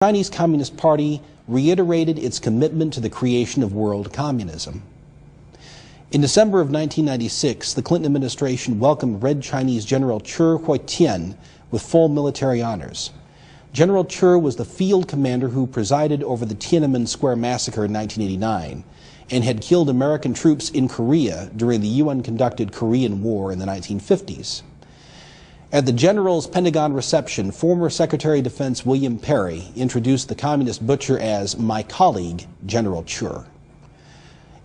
Chinese Communist Party reiterated its commitment to the creation of world communism. In December of 1996, the Clinton administration welcomed Red Chinese General Che Huitian with full military honors. General Che was the field commander who presided over the Tiananmen Square massacre in 1989 and had killed American troops in Korea during the UN-conducted Korean War in the 1950s. At the general's Pentagon reception, former Secretary of Defense William Perry introduced the communist butcher as "my colleague, General Che."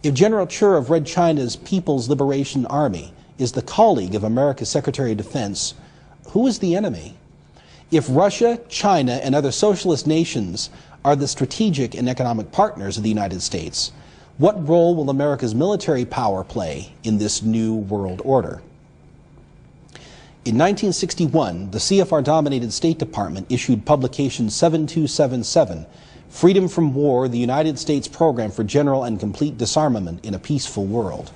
If General Che of Red China's People's Liberation Army is the colleague of America's Secretary of Defense, who is the enemy? If Russia, China, and other socialist nations are the strategic and economic partners of the United States, what role will America's military power play in this new world order? In 1961, the CFR-dominated State Department issued publication 7277, Freedom from War, the United States Program for General and Complete Disarmament in a Peaceful World.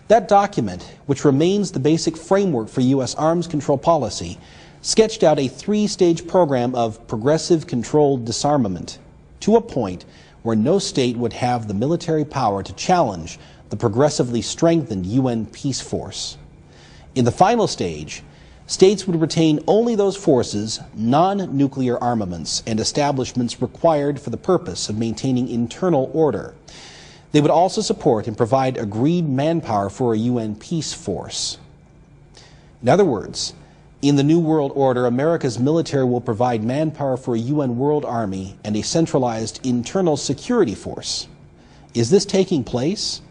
That document, which remains the basic framework for U.S. arms control policy, sketched out a three-stage program of progressive controlled disarmament to a point where no state would have the military power to challenge the progressively strengthened UN peace force. In the final stage, states would retain only those forces, non-nuclear armaments, and establishments required for the purpose of maintaining internal order. They would also support and provide agreed manpower for a UN peace force. In other words, in the New World Order, America's military will provide manpower for a UN World Army and a centralized internal security force. Is this taking place?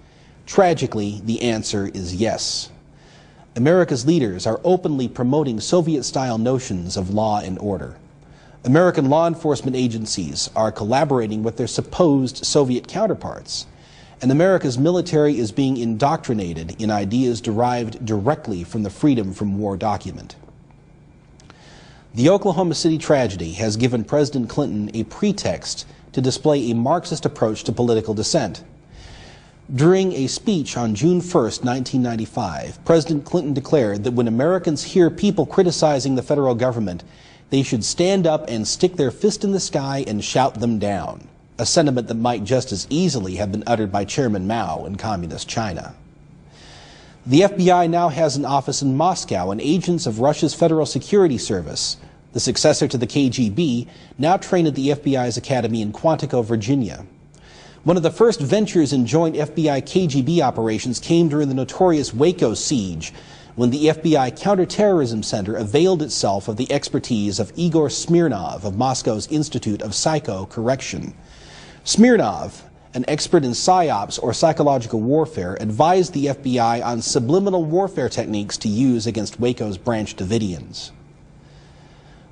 Tragically, the answer is yes. America's leaders are openly promoting Soviet-style notions of law and order. American law enforcement agencies are collaborating with their supposed Soviet counterparts, and America's military is being indoctrinated in ideas derived directly from the Freedom from War document. The Oklahoma City tragedy has given President Clinton a pretext to display a Marxist approach to political dissent. During a speech on June 1, 1995, President Clinton declared that when Americans hear people criticizing the federal government, they should stand up and stick their fist in the sky and shout them down, a sentiment that might just as easily have been uttered by Chairman Mao in Communist China. The FBI now has an office in Moscow, and agents of Russia's Federal Security Service, the successor to the KGB, now train at the FBI's academy in Quantico, Virginia. One of the first ventures in joint FBI-KGB operations came during the notorious Waco siege, when the FBI Counterterrorism Center availed itself of the expertise of Igor Smirnov of Moscow's Institute of Psycho-Correction. Smirnov, an expert in psyops or psychological warfare, advised the FBI on subliminal warfare techniques to use against Waco's Branch Davidians.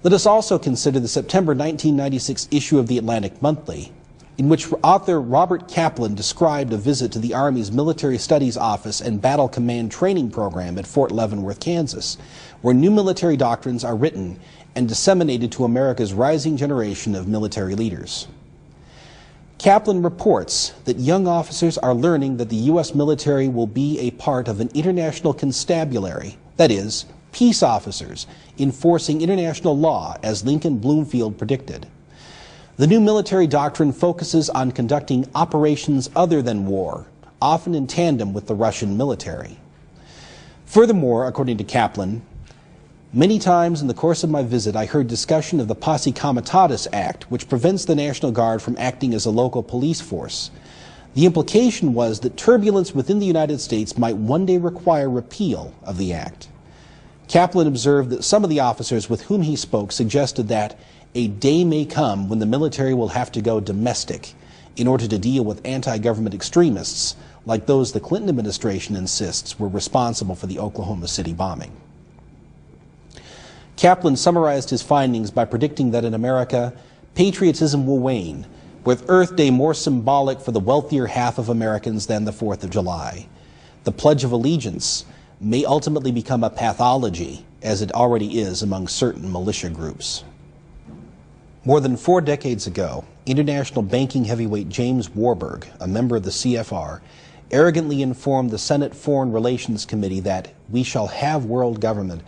Let us also consider the September 1996 issue of the Atlantic Monthly, in which author Robert Kaplan described a visit to the Army's Military Studies Office and Battle Command Training Program at Fort Leavenworth, Kansas, where new military doctrines are written and disseminated to America's rising generation of military leaders. Kaplan reports that young officers are learning that the U.S. military will be a part of an international constabulary, that is, peace officers, enforcing international law, as Lincoln Bloomfield predicted. The new military doctrine focuses on conducting operations other than war, often in tandem with the Russian military. Furthermore, according to Kaplan, many times in the course of my visit I heard discussion of the Posse Comitatus Act, which prevents the National Guard from acting as a local police force. The implication was that turbulence within the United States might one day require repeal of the act. Kaplan observed that some of the officers with whom he spoke suggested that a day may come when the military will have to go domestic in order to deal with anti-government extremists like those the Clinton administration insists were responsible for the Oklahoma City bombing. Kaplan summarized his findings by predicting that in America, patriotism will wane, with Earth Day more symbolic for the wealthier half of Americans than the 4th of July. The Pledge of Allegiance may ultimately become a pathology, as it already is among certain militia groups. More than 4 decades ago, international banking heavyweight James Warburg, a member of the CFR, arrogantly informed the Senate Foreign Relations Committee that we shall have world government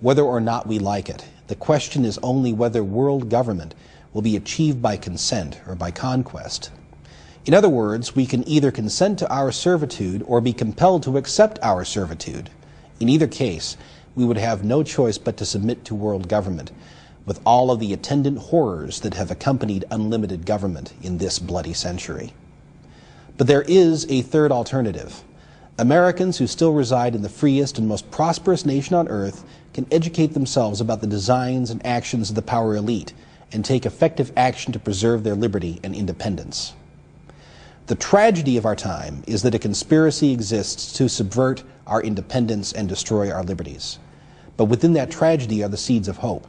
whether or not we like it. The question is only whether world government will be achieved by consent or by conquest. In other words, we can either consent to our servitude or be compelled to accept our servitude. In either case, we would have no choice but to submit to world government, with all of the attendant horrors that have accompanied unlimited government in this bloody century. But there is a third alternative. Americans who still reside in the freest and most prosperous nation on earth can educate themselves about the designs and actions of the power elite and take effective action to preserve their liberty and independence. The tragedy of our time is that a conspiracy exists to subvert our independence and destroy our liberties. But within that tragedy are the seeds of hope.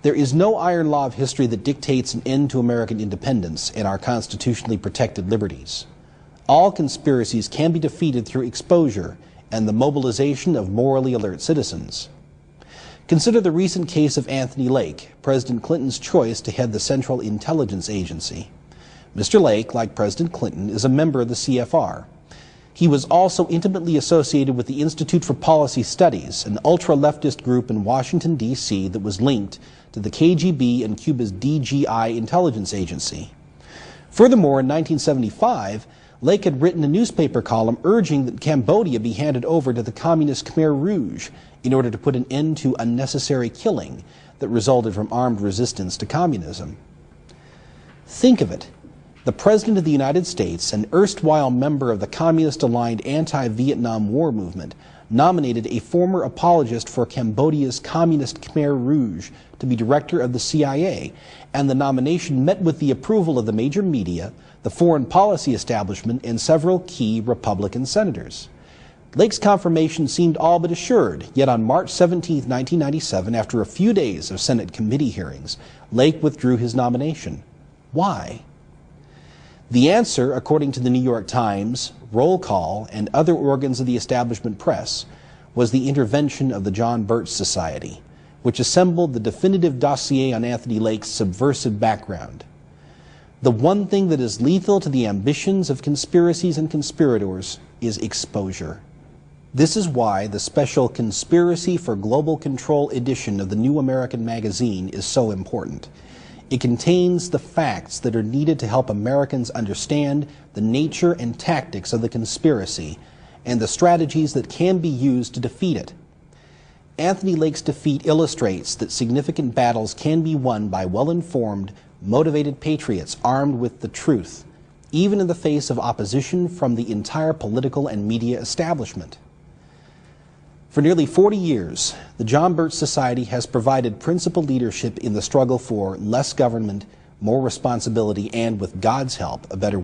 There is no iron law of history that dictates an end to American independence and our constitutionally protected liberties. All conspiracies can be defeated through exposure and the mobilization of morally alert citizens. Consider the recent case of Anthony Lake, President Clinton's choice to head the Central Intelligence Agency. Mr. Lake, like President Clinton, is a member of the CFR. He was also intimately associated with the Institute for Policy Studies, an ultra-leftist group in Washington, D.C. that was linked to the KGB and Cuba's DGI intelligence agency. Furthermore, in 1975, Lake had written a newspaper column urging that Cambodia be handed over to the communist Khmer Rouge in order to put an end to unnecessary killing that resulted from armed resistance to communism. Think of it. The President of the United States, an erstwhile member of the communist-aligned anti-Vietnam War movement, nominated a former apologist for Cambodia's communist Khmer Rouge to be director of the CIA, and the nomination met with the approval of the major media, the foreign policy establishment, and several key Republican senators. Lake's confirmation seemed all but assured, yet on March 17, 1997, after a few days of Senate committee hearings, Lake withdrew his nomination. Why? The answer, according to the New York Times, Roll Call, and other organs of the establishment press, was the intervention of the John Birch Society, which assembled the definitive dossier on Anthony Lake's subversive background. The one thing that is lethal to the ambitions of conspiracies and conspirators is exposure. This is why the special Conspiracy for Global Control edition of the New American Magazine is so important. It contains the facts that are needed to help Americans understand the nature and tactics of the conspiracy and the strategies that can be used to defeat it. Anthony Lake's defeat illustrates that significant battles can be won by well-informed, motivated patriots armed with the truth, even in the face of opposition from the entire political and media establishment. For nearly 40 years, the John Birch Society has provided principal leadership in the struggle for less government, more responsibility, and, with God's help, a better